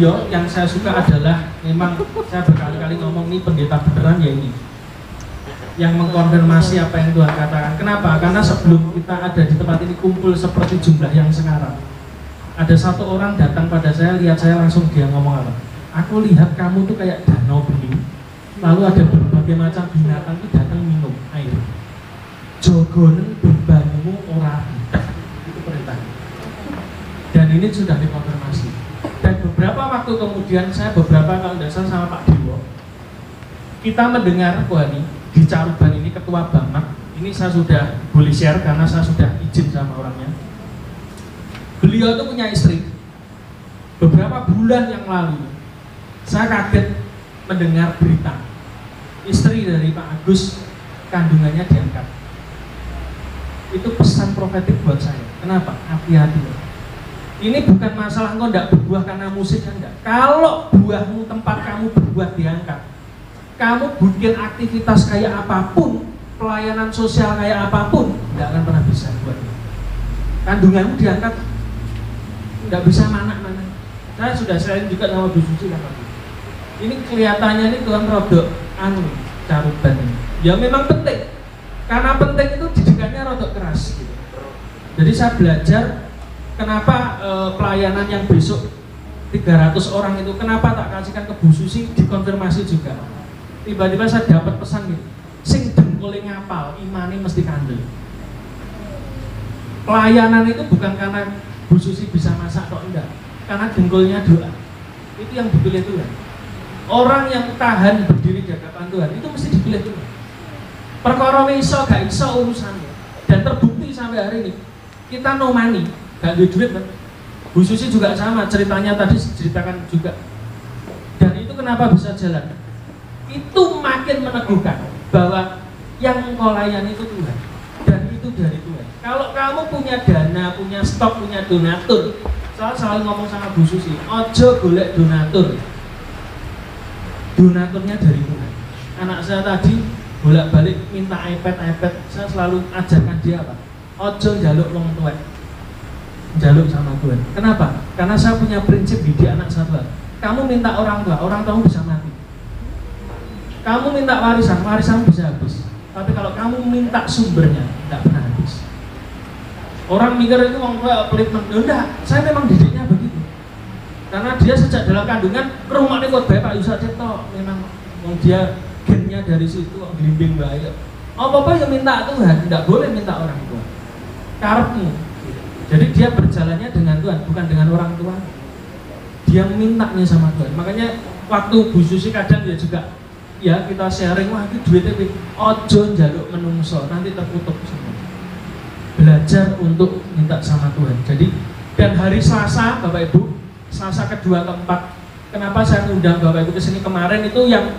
beliau yang saya suka adalah, memang saya berkali-kali ngomong, ini pendeta beneran ya ini, yang mengkonfirmasi apa yang Tuhan katakan. Kenapa? Karena sebelum kita ada di tempat ini kumpul seperti jumlah yang sekarang, ada satu orang datang pada saya, lihat saya langsung dia ngomong apa? Aku lihat kamu tuh kayak danau bening, lalu ada berbagai macam binatang itu datang minum air. Jogonen bebanmu ora bidak, itu perintahnya. Dan ini sudah dikonfirmasi. Dan beberapa waktu kemudian saya kalau tidak salah sama Pak Dewo, kita mendengar Wani di Caruban ini, ketua Bamak ini saya sudah boleh share karena saya sudah izin sama orangnya. Beliau itu punya istri. Beberapa bulan yang lalu saya kaget mendengar berita istri dari Pak Agus kandungannya diangkat. Itu pesan profetik buat saya. Kenapa? Hati-hati. Ini bukan masalah engkau tidak berbuah karena musik, enggak. Kalau buahmu tempat kamu berbuah diangkat, kamu bikin aktivitas kayak apapun, pelayanan sosial kayak apapun, tidak akan pernah bisa buat. Kandunganmu diangkat, tidak bisa mana-mana. Saya sudah sharing juga sama Bu Susi kan. Ini kelihatannya ini Tuhan rodok Caruban ini. Ya memang penting, karena penting itu didikannya rodok keras gitu. Jadi saya belajar kenapa pelayanan yang besok 300 orang itu kenapa tak kasihkan ke Bu Susi, dikonfirmasi juga. Tiba-tiba saya dapat pesan gitu, sing dengkule ngapal, imane mesti kandel. Pelayanan itu bukan karena Bu Susi bisa masak kok, enggak, karena dengkulnya doa. Itu yang dipilih Tuhan. Orang yang tahan berdiri di hadapan Tuhan itu mesti dipilih Tuhan. Perkara iso gak iso urusannya. Dan terbukti sampai hari ini kita no money, gak ada duit kan. Bu Susi juga sama, ceritanya tadi ceritakan juga. Dan itu kenapa bisa jalan? Itu makin meneguhkan bahwa yang engkau layani itu Tuhan, dan itu dari Tuhan. Kalau kamu punya dana, punya stok, punya donatur, saya selalu ngomong sama Bu Susi, ojo golek donatur, donaturnya dari Tuhan. Anak saya tadi bolak-balik minta iPad, saya selalu ajarkan dia apa? Ojo njaluk wong tuwek, njaluk sama Tuhan. Kenapa? Karena saya punya prinsip didik anak saya. Kamu minta orang tuamu bisa mati. Kamu minta warisan bisa habis. Tapi kalau kamu minta sumbernya, tidak pernah habis. Orang mikir itu wong tua pelit, enggak, saya memang didiknya begitu. Karena dia sejak dalam kandungan rumahnya khotbah Pak Yusuf Cipto, memang dia gennya dari situ, gelimbing bahaya. Apa-apa yang minta Tuhan, tidak boleh minta orang tua. Karepmu. Jadi dia berjalannya dengan Tuhan, bukan dengan orang tua. Dia mintanya sama Tuhan. Makanya waktu Bu Susi kadang dia juga, ya kita sharing, wah itu duitnya ojo njaluk menungso, nanti terkutuk semua. Belajar untuk minta sama Tuhan. Jadi, dan hari Selasa Bapak Ibu, Selasa kedua keempat, kenapa saya undang Bapak Ibu ke sini kemarin itu yang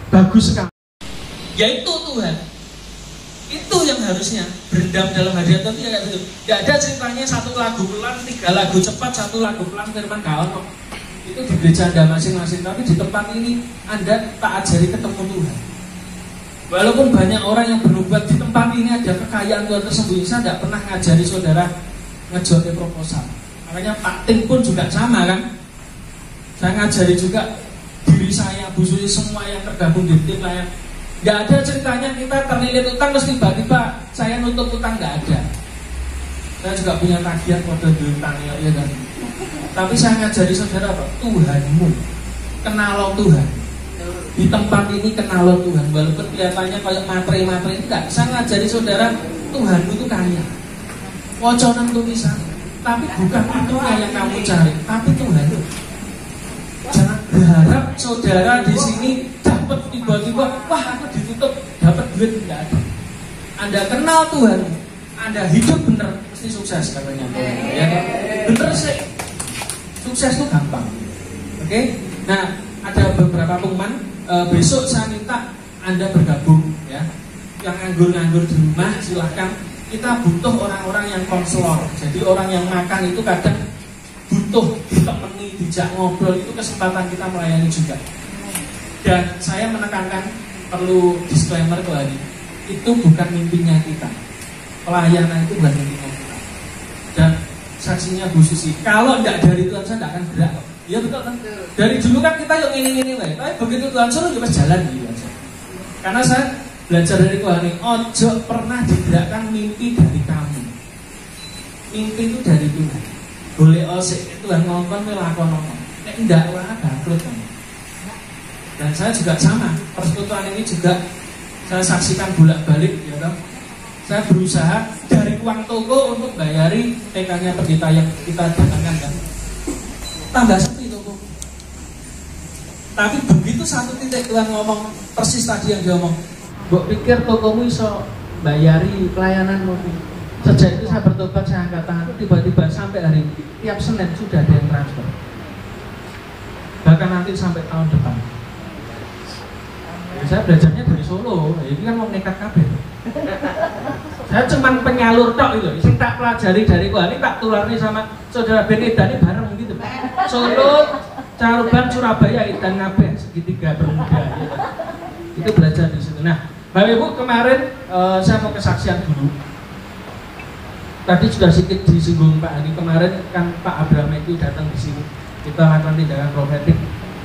bagus sekali, yaitu Tuhan. Itu yang harusnya berendam dalam hadirat Tuhan, kayak gitu. Gak ada ceritanya satu lagu pelan, 3 lagu cepat, 1 lagu pelan, firman kawan kok. Itu di gereja Anda masing-masing, tapi di tempat ini Anda tak ajari ketemu Tuhan. Walaupun banyak orang yang berobat di tempat ini ada kekayaan Tuhan tersembunyi, saya tidak pernah ngajari saudara ngejote proposal. Makanya Pak Tim pun juga sama kan. Saya ngajari juga diri saya, Bu Susi, semua yang tergabung di tim lain. Gak ada ceritanya kita terlilit utang terus tiba-tiba saya nutup utang, gak ada. Saya juga punya tagihan kode utang ya kan. Tapi saya ngajari saudara apa? Tuhanmu, kenal Tuhan. Di tempat ini kenal Tuhan. Walaupun kelihatannya kayak materi-materi, enggak. Saya ngajari saudara, Tuhanmu itu kaya. Woconan tulisan. Tapi bukan itu yang kamu cari, tapi Tuhan. Jangan berharap saudara di sini dapat tiba-tiba, wah aku ditutup dapat duit, enggak ada. Anda kenal Tuhan, Anda hidup bener, pasti sukses katanya. Ya, bener sih. Sukses itu gampang. Oke? Nah, ada beberapa pengumuman. Besok saya minta Anda bergabung ya. Yang nganggur-nganggur di rumah silahkan. Kita butuh orang-orang yang konselor. Jadi orang yang makan itu kadang butuh ditemani, dijak ngobrol, itu kesempatan kita melayani juga. Dan saya menekankan, perlu disclaimer lagi, itu bukan mimpinya kita. Pelayanan itu bukan mimpinya kita. Dan saksinya Bu Susi, kalau tidak dari Tuhan saya tidak akan gerak. Iya betul kan? Dari dulu kan kita yang ini tapi begitu Tuhan suruh kita jalan gitu aja. Karena saya belajar dari Tuhan ini, ojo pernah digerakkan mimpi dari kamu. Mimpi itu dari Tuhan. Boleh osik Tuhan ngomong melakon ngomong. Nek enggak wah bangkrut kamu. Dan saya juga sama, persekutuan ini juga saya saksikan bolak-balik ya kan. Saya berusaha dari uang toko untuk bayari TK-nya pendeta yang kita datangkan kan. Tambah sepi toko. Tapi begitu satu titik Tuhan ngomong persis tadi yang dia ngomong, mbok pikir tokomu iso bayari pelayananmu. Sejak itu saya bertobat, saya angkat tangan, tiba-tiba sampai hari ini tiap Senin sudah ada yang transfer. Bahkan nanti sampai tahun depan. Saya belajarnya dari Solo, ini kan mau nekat kabeh. Saya cuma penyalur tok itu, sing tak pelajari dari gua ini tak tularnya sama saudara Beneda ini bareng gitu. Solo, Caruban, Surabaya, dan Ngabeh segitiga bermuda. Gitu. Itu belajar di situ. Nah, Bapak Ibu kemarin saya mau kesaksian dulu. Tadi sudah sedikit disinggung Pak Ani, kemarin kan Pak Abraham itu datang di sini. Kita lakukan tindakan profetik.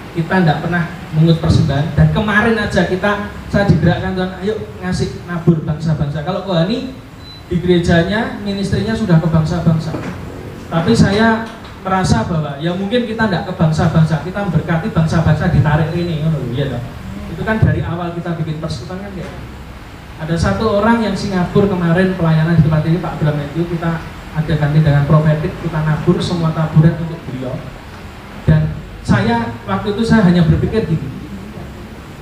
Kita tidak pernah mengut persembahan, dan kemarin aja saya digerakkan Tuhan, ayo ngasih nabur bangsa-bangsa. Kalau Kohani di gerejanya ministrinya sudah ke bangsa-bangsa, tapi saya merasa bahwa ya mungkin kita tidak ke bangsa-bangsa, kita memberkati bangsa-bangsa ditarik ini, ya toh. Itu kan dari awal kita bikin persekutuan kan kayak. Ada satu orang yang Singapura kemarin pelayanan di tempat ini Pak Bram itu kita adakan tindakan profetik, kita nabur semua taburan untuk beliau. Dan saya waktu itu saya hanya berpikir gini,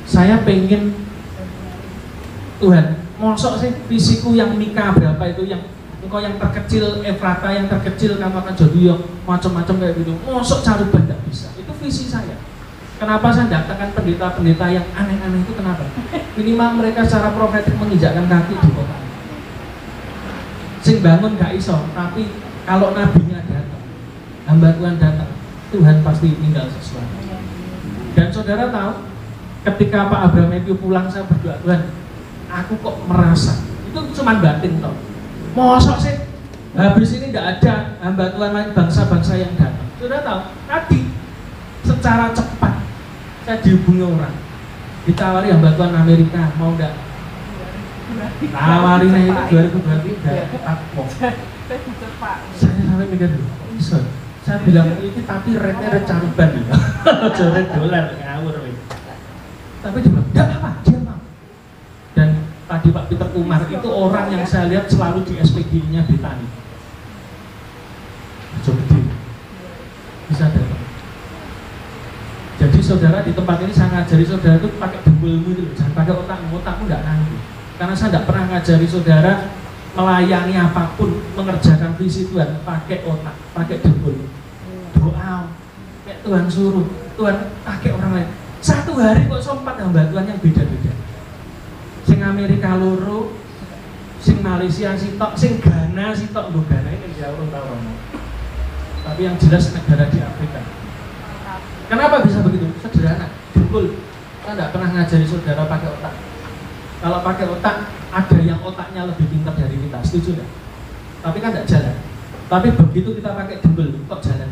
saya pengen Tuhan, mosok sih visiku yang Mika berapa itu yang engkau yang terkecil, Efrata yang terkecil kamu akan jadi yang macam-macam kayak gitu, mosok Caruban tidak bisa, itu visi saya. Kenapa saya datangkan pendeta-pendeta yang aneh-aneh itu, kenapa? Minimal mereka secara profetik menginjakkan kaki di kota. Sing bangun gak iso, tapi kalau nabinya datang, hamba Tuhan datang, Tuhan pasti tinggal sesuatu. Dan saudara tahu, ketika Pak Abraham itu pulang saya berdoa, Tuhan, aku kok merasa itu cuma batin toh. Mosok sih habis ini tidak ada hamba Tuhan lain bangsa-bangsa yang datang. Saudara tahu, tadi secara cepat saya dihubungi orang, ditawari hamba Tuhan Amerika, mau enggak? Tawarinnya itu 2023 takut. Saya sampai mikir dulu, bisa. Saya bilang ini tapi rate-nya Caruban ya, rate dolar ngawur. Tapi dia bilang, enggak apa, dia mau. Dan tadi Pak Peter Kumar itu orang yang saya lihat selalu di SPG-nya Betani. Jadi bisa datang. Jadi saudara di tempat ini saya ngajari saudara itu pakai dengkulmu itu, jangan pakai otakmu enggak nanggu. Karena saya tidak pernah ngajari saudara melayani apapun, mengerjakan visi Tuhan pakai otak, pakai dengkul. Doa, kayak Tuhan suruh, Tuhan pakai orang lain. Satu hari kok sempat hamba Tuhan yang beda-beda. Sing Amerika loro, sing Malaysia sitok, sing Ghana sitok, lho Ghana ini jauh tahun. Tapi yang jelas negara di Afrika. Kenapa bisa begitu? Sederhana, dengkul. Kita tidak pernah ngajari saudara pakai otak. Kalau pakai otak, ada yang otaknya lebih pintar dari kita, setuju nggak? Tapi kan tidak jalan. Tapi begitu kita pakai dengkul, kok jalan.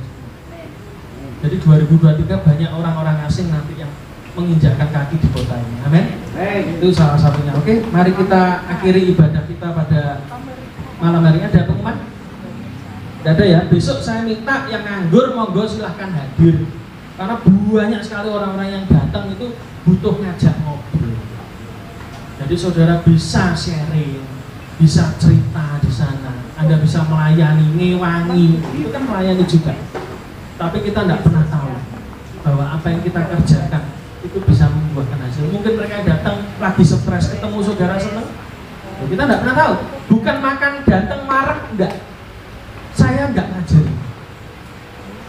Jadi 2023 banyak orang-orang asing nanti yang menginjakkan kaki di kota ini. Amin. Itu salah satunya. Oke, mari kita akhiri ibadah kita pada malam hari ini. Ada pengumuman? Tidak ada ya. Besok saya minta yang nganggur monggo silahkan hadir. Karena banyak sekali orang-orang yang datang itu butuh ngajak ngobrol. Jadi saudara bisa sharing, bisa cerita di sana. Anda bisa melayani, ngewangi, itu kan melayani juga. Tapi kita tidak pernah tahu bahwa apa yang kita kerjakan itu bisa membuahkan hasil. Mungkin mereka datang lagi stres, ketemu saudara senang. Kita tidak pernah tahu. Bukan makan datang marah, enggak. Saya enggak ngajari.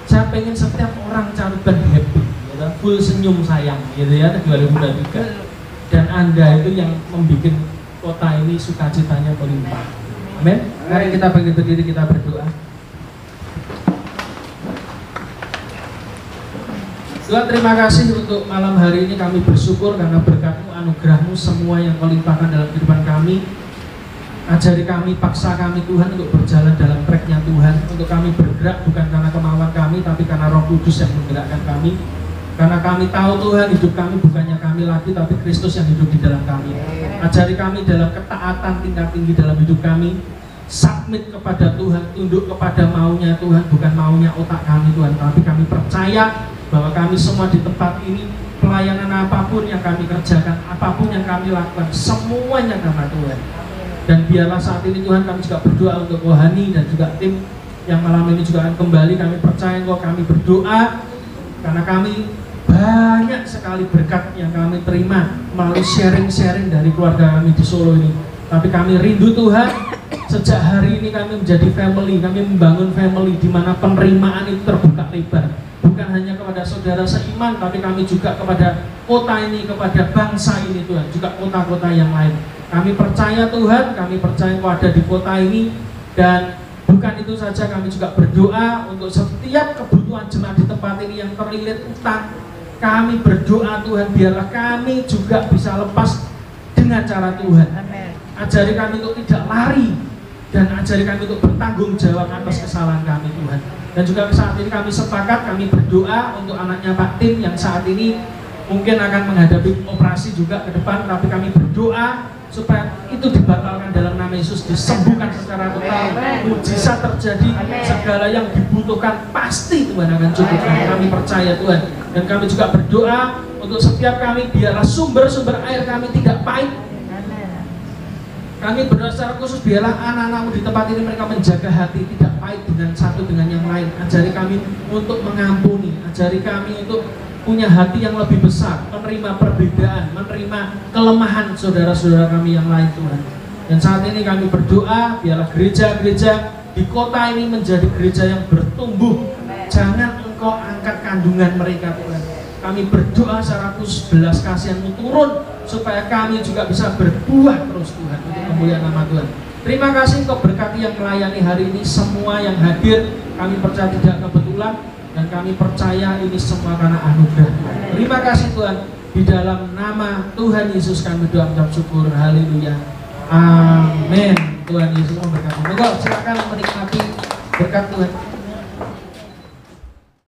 Saya pengen setiap orang Caruban happy, ya, full senyum sayang, gitu ya, 2023. Dan Anda itu yang membuat kota ini sukacitanya melimpah. Amin. Mari kita berdiri, kita berdoa. Tuhan, terima kasih untuk malam hari ini. Kami bersyukur karena berkat-Mu, anugerah-Mu semua yang Kau limpahkan dalam kehidupan kami. Ajari kami, paksa kami Tuhan untuk berjalan dalam tracknya Tuhan, untuk kami bergerak bukan karena kemauan kami, tapi karena Roh Kudus yang menggerakkan kami. Karena kami tahu Tuhan, hidup kami bukannya kami lagi, tapi Kristus yang hidup di dalam kami. Ajari kami dalam ketaatan tingkat tinggi dalam hidup kami, submit kepada Tuhan, tunduk kepada maunya Tuhan, bukan maunya otak kami Tuhan, tapi kami percaya bahwa kami semua di tempat ini, pelayanan apapun yang kami kerjakan, apapun yang kami lakukan, semuanya karena Tuhan. Dan biarlah saat ini Tuhan kami juga berdoa untuk Kohani dan juga tim yang malam ini juga akan kembali. Kami percaya bahwa kami berdoa karena kami banyak sekali berkat yang kami terima melalui sharing-sharing dari keluarga kami di Solo ini. Tapi kami rindu Tuhan, sejak hari ini kami menjadi family, kami membangun family di mana penerimaan itu terbuka lebar. Bukan hanya kepada saudara seiman, tapi kami juga kepada kota ini, kepada bangsa ini Tuhan, juga kota-kota yang lain. Kami percaya Tuhan, kami percaya Engkau ada di kota ini. Dan bukan itu saja, kami juga berdoa untuk setiap kebutuhan jemaat di tempat ini yang terlilit utang. Kami berdoa Tuhan, biarlah kami juga bisa lepas dengan cara Tuhan. Ajari kami untuk tidak lari, dan ajari kami untuk bertanggung jawab atas kesalahan kami Tuhan. Dan juga saat ini kami sepakat, kami berdoa untuk anaknya Pak Tim yang saat ini mungkin akan menghadapi operasi juga ke depan. Tapi kami berdoa supaya itu dibatalkan dalam nama Yesus, disembuhkan secara total, mujizat terjadi, segala yang dibutuhkan pasti Tuhan akan cukupkan. Kami percaya Tuhan. Dan kami juga berdoa untuk setiap kami, biarlah sumber-sumber air kami tidak pahit. Kami berdoa secara khusus, biarlah anak-anakmu di tempat ini mereka menjaga hati, tidak pahit dengan satu dengan yang lain. Ajari kami untuk mengampuni, ajari kami untuk punya hati yang lebih besar, menerima perbedaan, menerima kelemahan saudara-saudara kami yang lain Tuhan. Dan saat ini kami berdoa, biarlah gereja-gereja di kota ini menjadi gereja yang bertumbuh. Jangan Engkau angkat kandungan mereka Tuhan. Kami berdoa secara khusus, belas kasihan-Mu turun, supaya kami juga bisa berbuah terus Tuhan, untuk kemuliaan nama Tuhan. Terima kasih Engkau berkati yang melayani hari ini, semua yang hadir, kami percaya tidak kebetulan. Dan kami percaya ini semua karena anugerah. Terima kasih Tuhan. Di dalam nama Tuhan Yesus kami doa mengucap syukur. Haleluya. Amin. Tuhan Yesus memberkati. Monggo silakan menikmati berkat Tuhan.